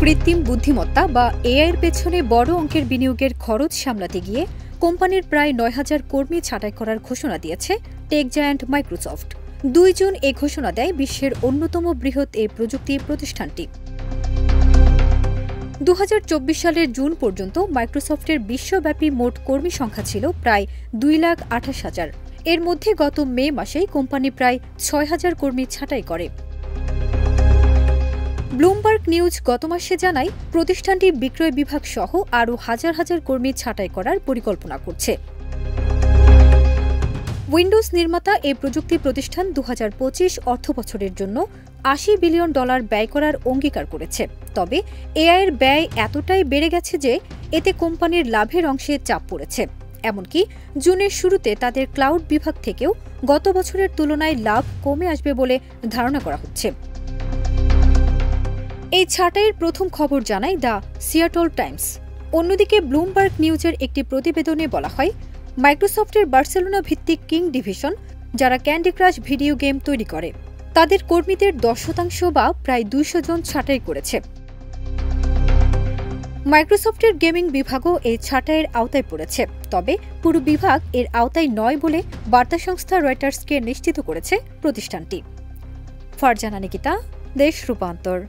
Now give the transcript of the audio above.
কৃত্রিম বুদ্ধিমত্তা বা এআই এর পেছনে বড় অঙ্কের বিনিয়োগের খরচ সামলাতে গিয়ে কোম্পানির প্রায় ৯,০০০ কর্মী ছাঁটাই করার ঘোষণা দিয়েছে টেক জায়ান্ট মাইক্রোসফট। ২ জুন এ ঘোষণা দেয় বিশ্বের অন্যতম বৃহৎ এই প্রযুক্তি প্রতিষ্ঠানটি। ২০২৪ সালের জুন পর্যন্ত মাইক্রোসফটের বিশ্বব্যাপী মোট কর্মী সংখ্যা ছিল প্রায় ২,২৮,০০০। এর মধ্যে গত মে মাসেই কোম্পানি প্রায় ৬,০০০ কর্মী ছাঁটাই করে। ব্লুমবার্গ নিউজ গত মাসে জানায়, প্রতিষ্ঠানটি বিক্রয় বিভাগ সহ আরও হাজার হাজার কর্মী ছাঁটাই করার পরিকল্পনা করছে। উইন্ডোজ নির্মাতা এই প্রযুক্তি প্রতিষ্ঠান ২০২৫ অর্থবছরের জন্য $৮০ বিলিয়ন ব্যয় করার অঙ্গীকার করেছে। তবে এআই এর ব্যয় এতটাই বেড়ে গেছে যে এতে কোম্পানির লাভের অংশে চাপ পড়েছে। এমনকি জুনের শুরুতে তাদের ক্লাউড বিভাগ থেকেও গত বছরের তুলনায় লাভ কমে আসবে বলে ধারণা করা হচ্ছে। এই ছাঁটাইয়ের প্রথম খবর জানায় দ্য সিয়াটল টাইমস। অন্যদিকে ব্লুমবার্গ নিউজের একটি প্রতিবেদনে বলা হয়, মাইক্রোসফটের বার্সেলোনা ভিত্তিক কিং ডিভিশন, যারা ক্যান্ডি ক্রাশ ভিডিও গেম তৈরি করে, তাদের কর্মীদের ১০% বা প্রায় ২০০ জন ছাঁটাই করেছে। মাইক্রোসফটের গেমিং বিভাগও এই ছাঁটাইয়ের আওতায় পড়েছে। তবে পুরো বিভাগ এর আওতায় নয় বলে বার্তা সংস্থা রয়টার্সকে নিশ্চিত করেছে প্রতিষ্ঠানটি। ফারজানা নিকিতা, দেশ রূপান্তর।